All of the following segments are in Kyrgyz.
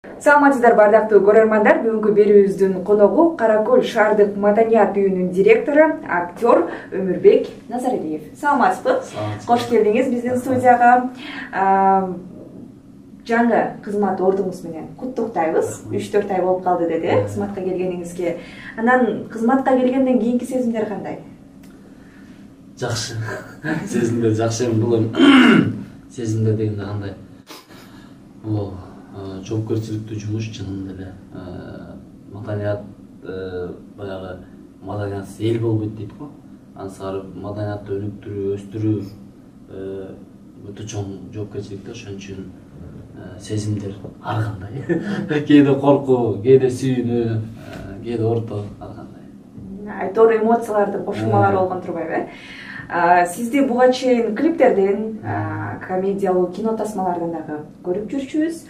Саламатсыздар бардактуу көрөрмандар, бүгүнкү берүүбүздүн коногу Каракөл шаардык маданият үйүнүн директору, актер Өмүрбек Назаралиев. Саламатсызбы? Кош келдиңиз биздин студияга. Жаңы кызмат ордуңуз менен куттуктайбыз. 3-4 ай болуп калды деди кызматка келгениңизге. Анан кызматка келгенден кийинки сезимдер кандай? Жакшы. Сезимдер жакшы эми бул сезимдер дегенде кандай? Бул жоопкерчиликтүү жумуш чынында эле. Маданият баягы маданиятсыз эл болбойт дейт го. Ансары маданиятты өнүктүрүү, өстүрүү өтө чоң жоопкерчилик да, ошон үчүн сезимдер ар кандай. Кээде коркуу, кээде сүйүнүү, кээде орто, ар кандай. Айтор эмоциялардын кошулмалары болгон турбайбы? Сизди буга чейин клиптерден, комедиялуу кино тасмалардан дагы көрүп жүрчүбүз.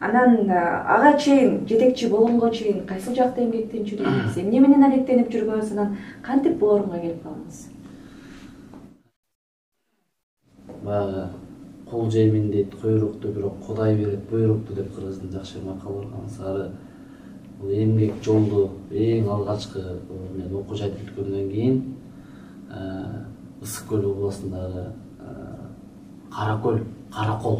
Анан ага чейин, жетекчи болгонго чейин кайсыл жакта эмгектенип жүрдүңүз? Эмне менен алектенип жүргөнүңүз, анан кантип бул орунга келип калдыңыз? Баягы кол жеймин дейт, куйрукту бирок Кудай берет буйрукту деп кыргыздын жакшы макалы бар. Ансары бул эмгек жолду эң алгачкы мен окуу жайды бүткөндөн кийин Ысык көл областындагы Каракол,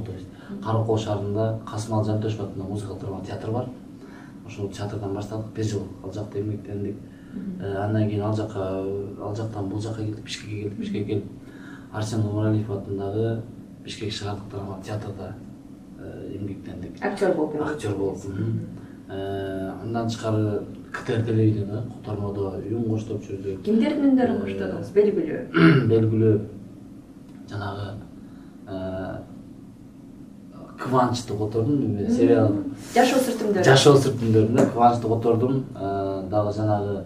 то есть Каракол шаарында Касымал Жантөшев атындагы музыкалык драма театр бар. Ошол театрдан баштадык, 1 жыл ал жакта эмгектендик. Андан кийин ал жактан бул жакка келип, Бишкекке келип, Арсен Нуралиев атындагы Бишкек шаардык драма театрда эмгектендик. Актер болуп. Андан тышкары КТР телевидениеде Котормодо үн коштоп жүрдүк. Кимдердин үндөрүн коштодуңуз? Белгилүү жанагы Кванчты котордум, сериал. Жашоо сүртүмдөрүндө Кванчты котордум. Дагы жанагы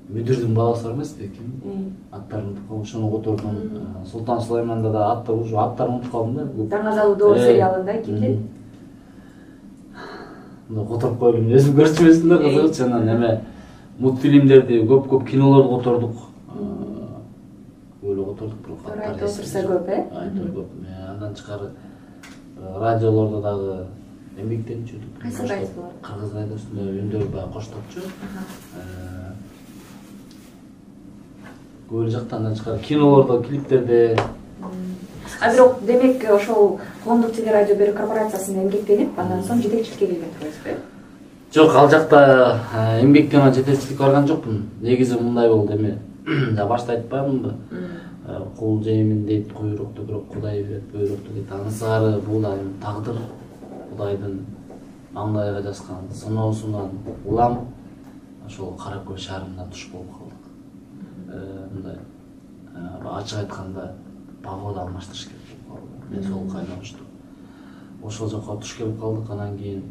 мүдүрдүн баласы бар эмеспи, ким? Аттарын ошону котордум. Султан Сулайманда да аттарын унутуп калдым да. Таңазалуу доор сериалында кимдин? Которуп коелум, өзүм көрчүмөсүн да кызыгчу. Анан эме мультфильмдерди, көп кинолорду котордук. Көбөлө котордук, бирок Айта отурса көп, Айта көп. Андан тышкары радиолордо дагы эмгектенип жүрдүк. Кайсы радиолор? Кыргыз радиосунда үндөр баягы коштопчу. Көбөлө жактан андан тышкары кинолордо, клиптерде. Бирок демек ошол Коомдук телерадио берүү корпорациясында эмгектенип, андан соң жетекчиликке келген турбайсызбы? Жок, ал жакта эмгектенип жетекчиликке барган жокмун. Негизи мындай болду, эми башта айтпаймынбы? Кол жеймин дейт, куйрукту бирок Кудай берет буйрукту дейт. Ансары бул да тагдыр, Кудайдын маңдайга жазган сыноосунан улам ошол Каракөл шаарына туш болуп калдык. Мындай ачык айтканда погода алмаштырыш керек болуп калды. Мен сол кайнамыштым. Ошол жака туш келип калдык. Анан кийин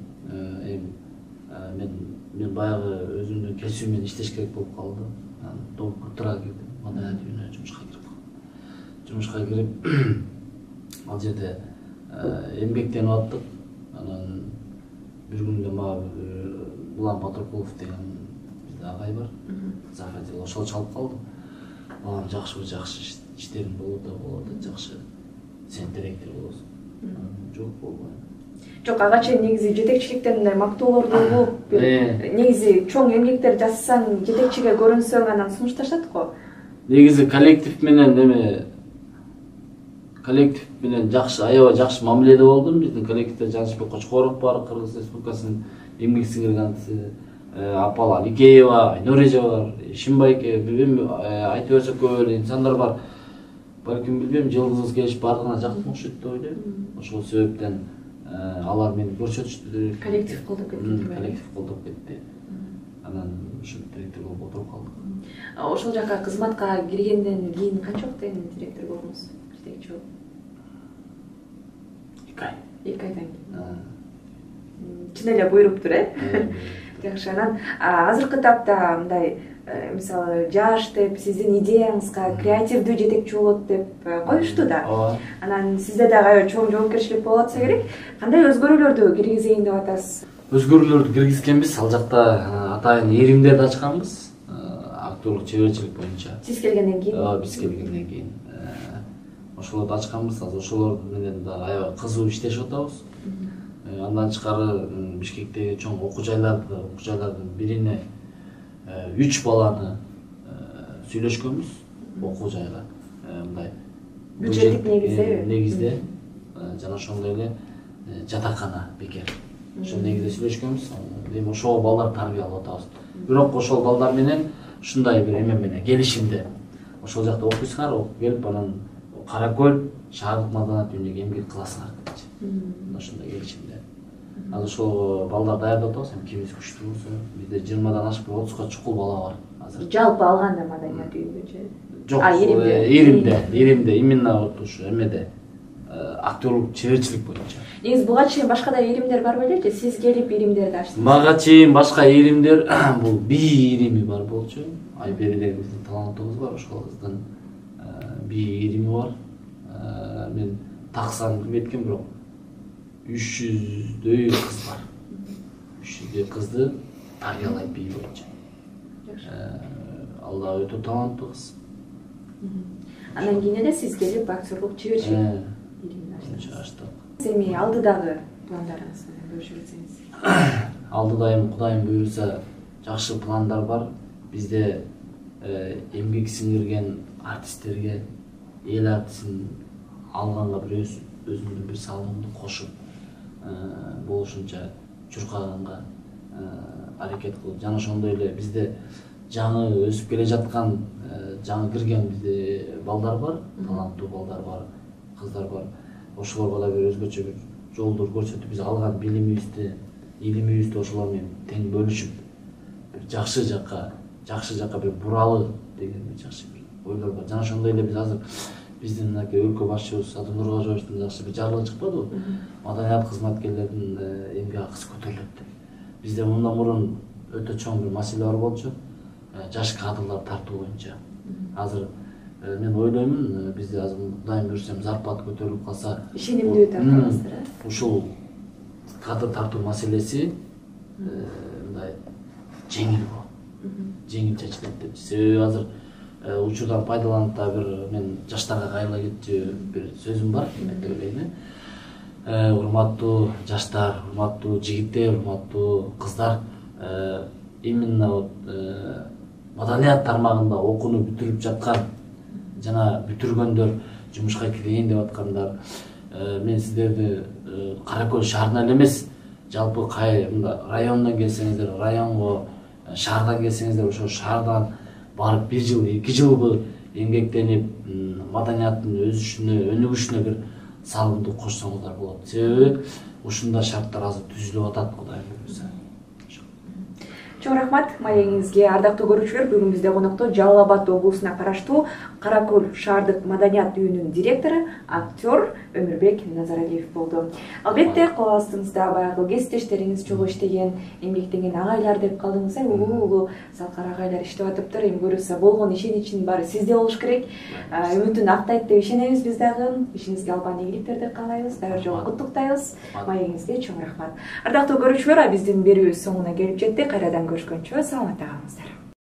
мен баягы өзүмдүн кесибим менен иштеш керек болуп калды. Анан доктурга кирдим, маданият үйүнө жумушка кирип, ал жерде эмгектенип аттык. Анан бир күндө мага Булан Патрукулов деген бизде агай бар, Зафадил, ошол чалып калды. Балам жакшы иштериң болот, жакшы. Сен директор болосуң. Жок болбойм. Жок, ага чейин негизи жетекчиликтен мындай мактоолорду угуп, негизи чоң эмгектер жасасаң, жетекчиге көрүнсөң, анан сунушташат го. Негизи коллектив менен жакшы, аябай жакшы мамиледе болдум. Биздин коллективде Жанышбек Кочкоров бар, Кыргыз Республикасынын эмгек сиңиргандысы, Апал Аликеева, Айнур Эжева бар, Шимбайке, билбейм, айта берсек көп эле инсандар бар. Балким билбейм, жылдызыбыз келишип бардыгына жактым окшойт деп ойлойм. Ошол себептен алар мени көрсөтүштү. Коллектив колдоп кетти. Анан ошо директор болуп отуруп калдык. Ошол жака кызматка киргенден кийин канча убакыттан кийин директор болдуңуз? Жетекчи болуп? 2 айдан кийин. Чын эле буйруптур, Жакшы. Анан азыркы тапта мындай мисалы жаш деп, сиздин идеяңызга креативдүү жетекчи болот деп коюшту да. Анан сизде дагы чоң жоопкерчилик болуп атса керек. Кандай өзгөрүүлөрдү киргизейин деп атасыз? Өзгөрүүлөрдү киргизгенбиз. Ал жакта атайын иримдерди ачканбыз. Актерлук чеберчилик боюнча. Сиз келгенден кийин? Биз келгенден кийин. Ошолорду ачканбыз. Ошолор менен да аябай кызуу иштешип атабыз. Андан тышкары Бишкектеги чоң окуу жайлардын бирине 3 баланы сүйлөшкөнбүз окуу жайга. Мындай бюджеттик негизде жана ошондой эле жатакана бекер. Ошол негизде сүйлөшкөнбүз. Эми ошол балдар тарбиялап атабыз. Бирок ошол балдар менен ушундай бир эме менен келишимде ошол жакта окуйсуңар, окуп келип анан Кара Көл шаардык маданият үйүнө эмгек кыласыңар депчи. Ошондой келишимде. Азыр ошол балдар даярдап атабыз. Эми кимибиз күчтүү болсо, бизде 20дан ашып 30га чукул бала бар азыр. Жалпы алганда маданият үйүндө же? Жок, Иримде, именно ушу эмеде актерлук чеберчилик боюнча. Негизи буга чейин башка да иримдер бар беле? Сиз келип иримдерди ачтыңыз? Мага чейин башка иримдер бул бий ирими бар болчу. Айбери деген биздин таланттыбыз бар, ошол кыздын бий ирими бар. Мен таксам билбеткем, бирок 300дөй кыз бар. 300дөй кызды тарбиялайт бий боюнча. Ал да өтө таланттуу кыз. Андан кийин эле сиз келип актерлук чеберчилик иримин ачтык. Эми алдыдагы пландарыңыз менен бөлүшүп кетсеңиз. Алдыда эми Кудайым буйруса жакшы пландар бар. Бизде эмгек сиңирген артисттерге эл артисин алганга бир өзүмдүн бир салымымды кошуп болушунча чуркаганга аракет кылып, жана ошондой эле бизде жаңы өсүп келе жаткан, жаңы кирген бизде балдар бар, таланттуу балдар бар, кыздар бар. Ошолорго да бир өзгөчө бир жолдор көрсөтүп, биз алган билимибизди, илимибизди ошолор менен тең бөлүшүп, бир жакшы жакка бир буралы деген бир жакшы бир ойлор бар. Жана ошондой эле биз азыр биздин мынакей өлкө башчыбыз Аты Нургожоевдун жакшы бир жарлыгы чыкпадыбы? Маданият кызматкерлеринин эмгек акысы көтөрүлөт деп. Бизде мындан мурун өтө чоң бир маселе бар болчу. Жаш кадрлар тартуу боюнча. Азыр мен ойлоймун, бизде азыр Кудайым буйрса зарплата көтөрүлүп калса, ишенимдүү тартабыздар. Ушул кадр тартуу маселеси мындай жеңил болот. Жеңил чечилет деп. Себеби азыр учурдан пайдаланып да бир мен жаштарга кайрыла кетчү бир сөзүм бар, айта берейин. Урматтуу жаштар, урматтуу жигиттер, урматтуу кыздар, именно маданият тармагында окууну бүтүрүп жаткан жана бүтүргөндөр, жумушка кирейин деп аткандар, мен сиздерди Кара Көл шаарына эле эмес, жалпы мында райондон келсеңиздер, районго, шаардан келсеңиздер, ошо шаардан барып 1 жыл, 2 жылбы эмгектенип, маданияттын өсүшүнө, өнүгүшүнө бир салымды кошсоңуздар болот. Себеби ушундай шарттар азыр түзүлүп атат, Кудайым буйруса. Чоң рахмат маегиңизге, ардактуу көрүүчүлөр. Бүгүн бизде конокто Жалал Абад облусуна караштуу Кара Көл шаардык маданият үйүнүн директору, актер Өмүрбек Назаралиев болду. Албетте, класстыңызда баягы кесиптештериңиз чогуу иштеген, эмгектенген агайлар деп калдыңыз, улуу салкар агайлар иштеп атыптыр. Эми буюрса болгон ишеничинин баары сизде болуш керек. Үмүтүн актайт деп ишенебиз биз дагы. Ишиңизге албан ийгиликтерди каалайбыз, дагы жолу куттуктайбыз. Маегиңизге чоң рахмат. Ардактуу көрүүчүлөр, биздин берүүбүз соңуна келип жетти. Кайрадан көрүшкөнчө саламатта калыңыздар.